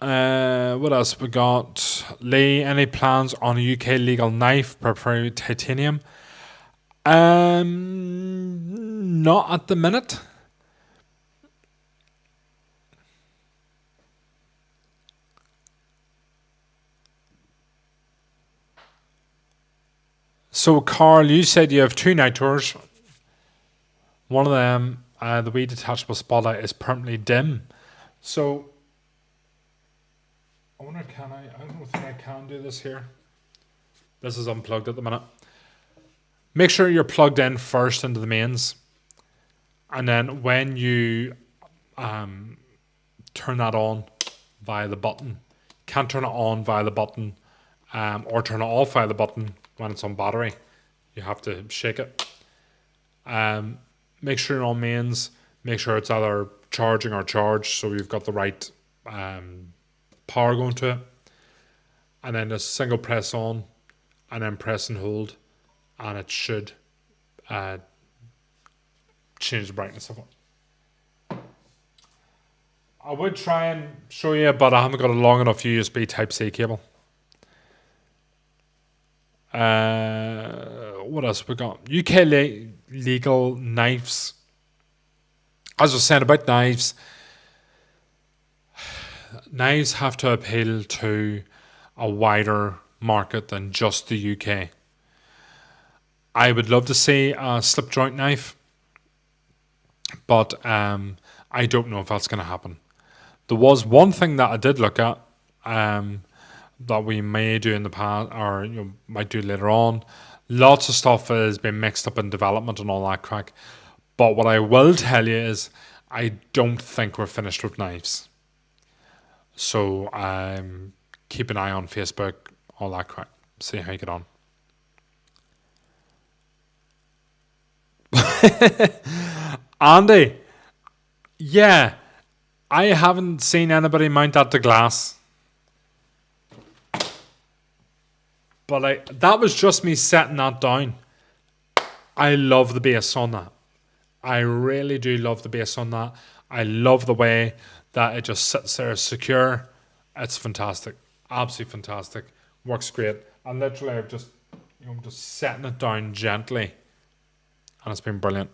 What else we got? Lee, any plans on a UK legal knife, preferably titanium? Not at the minute. So, Carl, you said you have 2 night tours. One of them, the wee detachable spotlight, is permanently dim. So, I wonder, I don't think I can do this here. This is unplugged at the minute. Make sure you're plugged in first into the mains. And then when you turn that on via the button, can't turn it on via the button, or turn it off via the button when it's on battery. You have to shake it. Make sure you're on mains. Make sure it's either charging or charged, so you've got the right power going to it. And then just single press on, and then press and hold, and it should change the brightness of it. I would try and show you, but I haven't got a long enough USB Type-C cable. What else we got? UK legal knives. As I was saying about knives, knives have to appeal to a wider market than just the UK. I would love to see a slip joint knife, but I don't know if that's going to happen. There was one thing that I did look at, that we may do in the past, or might do later on. Lots of stuff has been mixed up in development and all that crack. But what I will tell you is, I don't think we're finished with knives. So keep an eye on Facebook, all that crack. See how you get on. Andy, yeah, I haven't seen anybody mount that to glass. But that was just me setting that down. I love the base on that. I really do love the base on that. I love the way that it just sits there secure. It's fantastic. Absolutely fantastic. Works great. And literally I'm just setting it down gently. And it's been brilliant.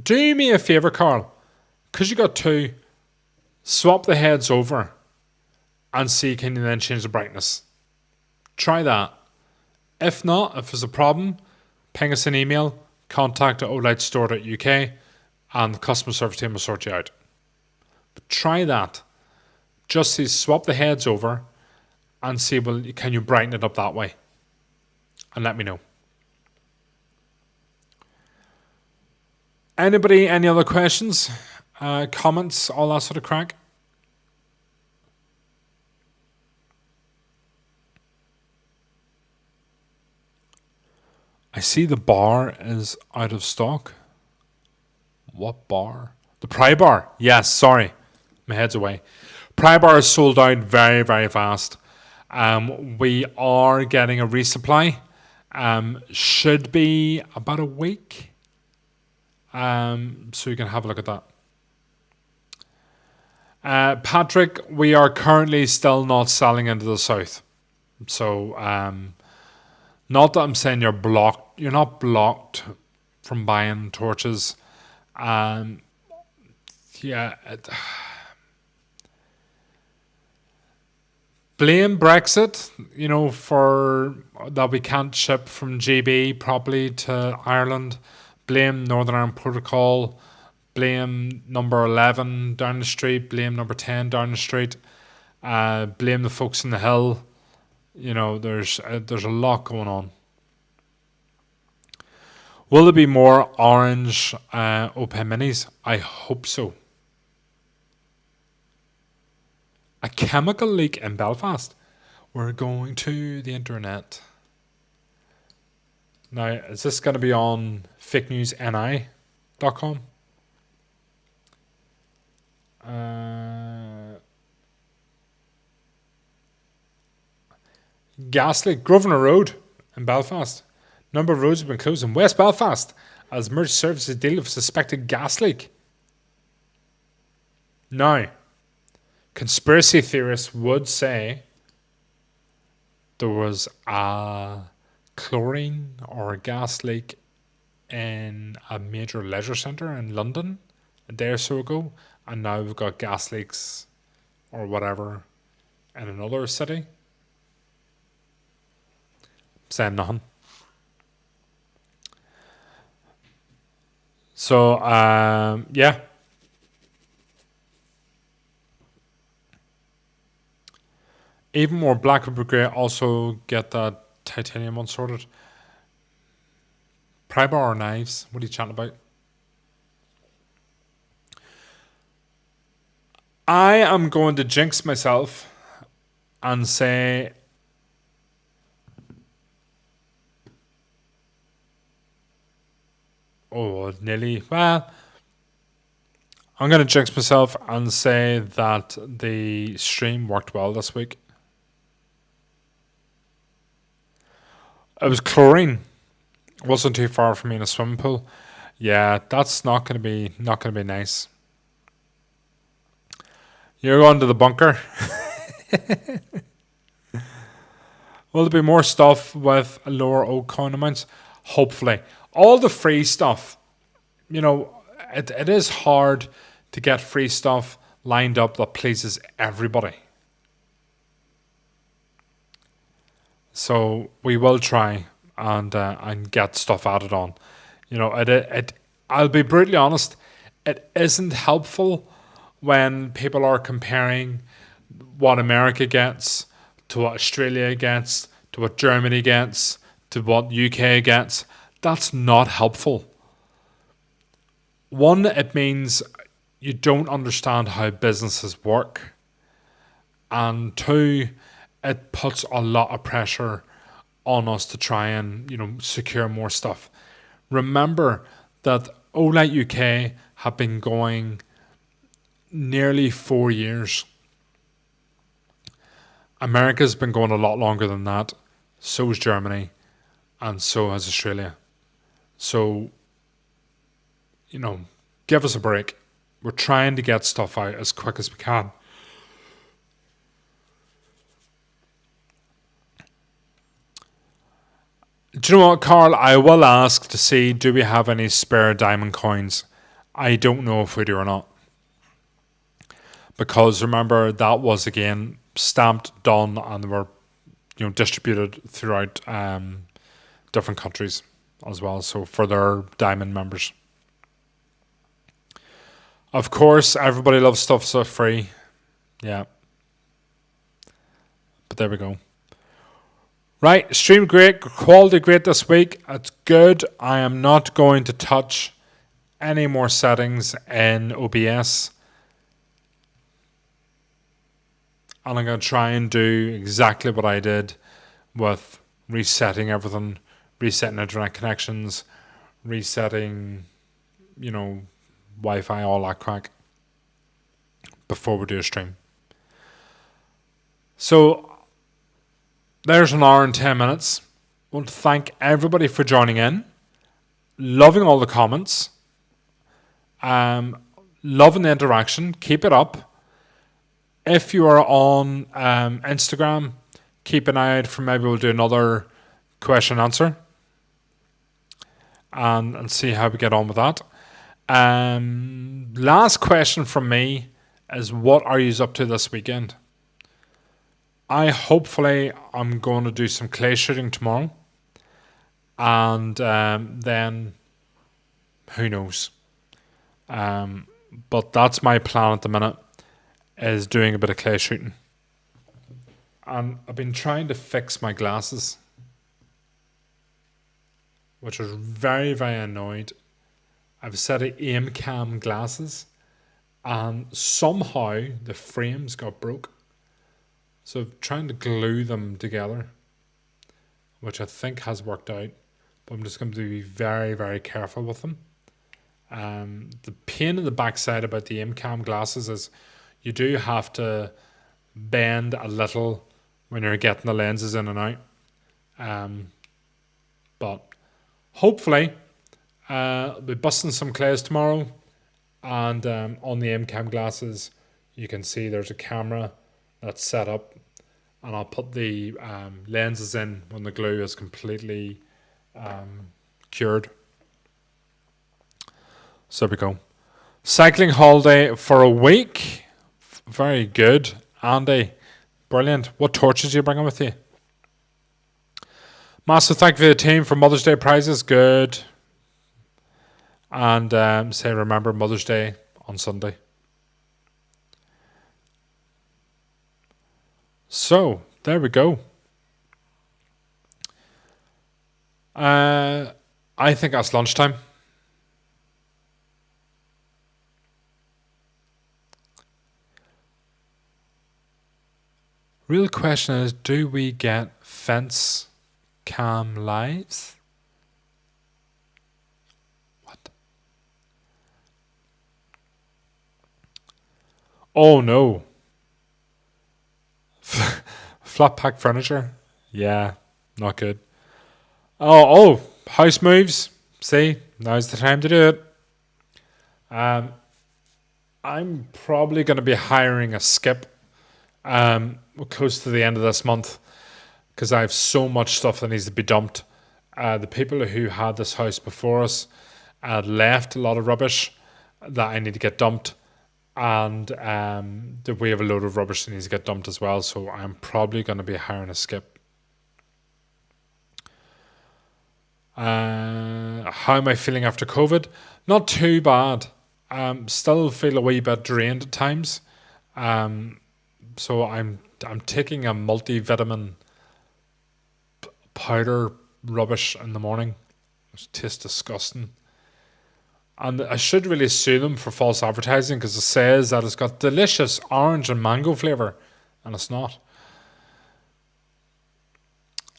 Do me a favour, Carl. Because you got two, swap the heads over and see can you then change the brightness. Try that. If not, if there's a problem, ping us an email, contact at olightstore.uk and the customer service team will sort you out. But try that. Just see, swap the heads over and see, well, can you brighten it up that way? And let me know. Anybody, any other questions, comments, all that sort of crack? I see the bar is out of stock. What bar? The Pry Bar. Yes, sorry. My head's away. Pry Bar is sold out very, very fast. We are getting a resupply. Should be about a week. So you can have a look at that. Patrick, we are currently still not selling into the south. So, not that I'm saying you're blocked. You're not blocked from buying torches. Yeah. Blame Brexit, for that we can't ship from GB properly to Ireland. Blame Northern Ireland Protocol. Blame number 11 down the street. Blame number 10 down the street. Blame the folks in the hill. There's a lot going on. Will there be more orange Open Minis? I hope so. A chemical leak in Belfast. We're going to the internet. Now, is this going to be on fakenewsni.com? Gas leak, Grosvenor Road in Belfast. Number of roads have been closed in West Belfast as emergency services deal with suspected gas leak. Now, conspiracy theorists would say there was a chlorine or a gas leak in a major leisure centre in London a day or so ago, and now we've got gas leaks or whatever in another city. Saying nothing. So, yeah. Even more black and grey, also get that titanium one sorted. Pry bar or knives? What are you chatting about? I am going to jinx myself and say nearly. Well, I'm going to jinx myself and say that the stream worked well this week. It was chlorine. It wasn't too far from me in a swimming pool. Yeah, that's not going to be nice. You're going to the bunker. Will there be more stuff with lower oak coin amounts? Hopefully. All the free stuff, it is hard to get free stuff lined up that pleases everybody. So we will try and get stuff added on. I'll be brutally honest, it isn't helpful when people are comparing what America gets to what Australia gets, to what Germany gets, to what UK gets. That's not helpful. One, it means you don't understand how businesses work. And two, it puts a lot of pressure on us to try and, secure more stuff. Remember that Olight UK have been going nearly 4 years. America's been going a lot longer than that. So has Germany, and so has Australia. So, give us a break. We're trying to get stuff out as quick as we can. Do you know what, Carl? I will ask to see, do we have any spare diamond coins? I don't know if we do or not. Because remember, that was again stamped, done, and were distributed throughout different countries as well. So for their diamond members. Of course, everybody loves stuff so free. Yeah. But there we go. Right, stream great, quality great this week. It's good. I am not going to touch any more settings in OBS. And I'm going to try and do exactly what I did with resetting everything, resetting internet connections, resetting, Wi-Fi, all that crack before we do a stream. So there's an hour and 10 minutes. I want to thank everybody for joining in. Loving all the comments. Loving the interaction. Keep it up. If you are on Instagram, keep an eye out for maybe we'll do another question and answer. And see how we get on with that. Last question from me is, what are you up to this weekend? I'm going to do some clay shooting tomorrow. And then, who knows? But that's my plan at the minute, is doing a bit of clay shooting. And I've been trying to fix my glasses, which was very, very annoyed. I've a set of aim cam glasses, and somehow the frames got broke. So I'm trying to glue them together, which I think has worked out. But I'm just going to be very, very careful with them. The pain in the backside about the aim cam glasses is you do have to bend a little when you're getting the lenses in and out. But hopefully, I'll be busting some clays tomorrow. And on the aim cam glasses, you can see there's a camera that's set up, and I'll put the lenses in when the glue is completely cured. So there we go. Cycling holiday for a week. Very good. Andy, brilliant. What torches are you bringing with you? Massive thank you to the team for Mother's Day prizes. Good. And remember Mother's Day on Sunday. So, there we go. I think that's lunchtime. Real question is, do we get fence cam lives? What? Oh no. Flat pack furniture? Yeah, not good. Oh, house moves. See, now's the time to do it. I'm probably going to be hiring a skip close to the end of this month, because I have so much stuff that needs to be dumped. The people who had this house before us left a lot of rubbish that I need to get dumped. And we have a load of rubbish that needs to get dumped as well. So I'm probably going to be hiring a skip. How am I feeling after COVID? Not too bad. Still feel a wee bit drained at times. So I'm taking a multivitamin powder rubbish in the morning. It tastes disgusting. And I should really sue them for false advertising, because it says that it's got delicious orange and mango flavour, and it's not.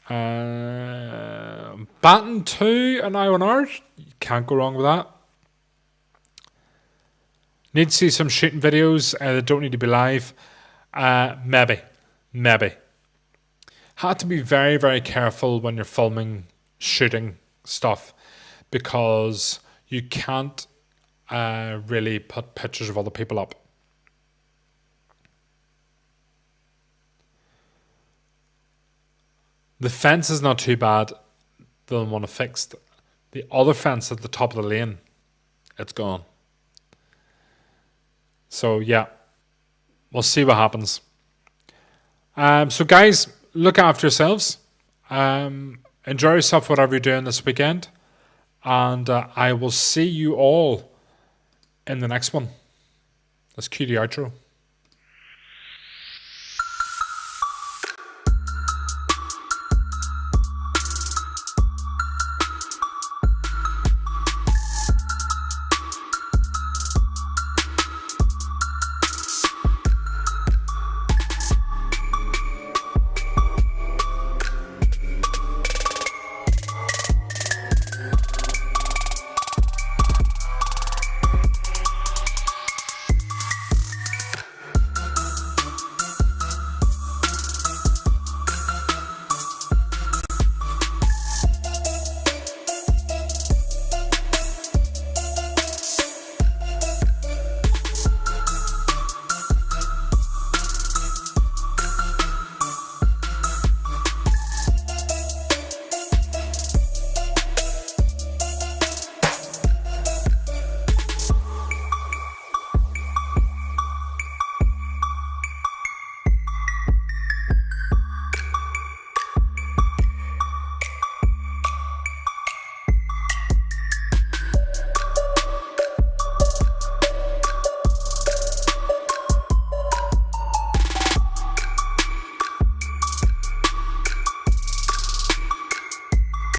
Batten 2 an hour and hour. Can't go wrong with that. Need to see some shooting videos that don't need to be live. Maybe. Had to be very, very careful when you're filming, shooting stuff, because you can't really put pictures of other people up. The fence is not too bad. The one I fixed. The other fence at the top of the lane, it's gone. So yeah, we'll see what happens. So guys, look after yourselves. Enjoy yourself, whatever you're doing this weekend. And I will see you all in the next one. Let's cue the outro.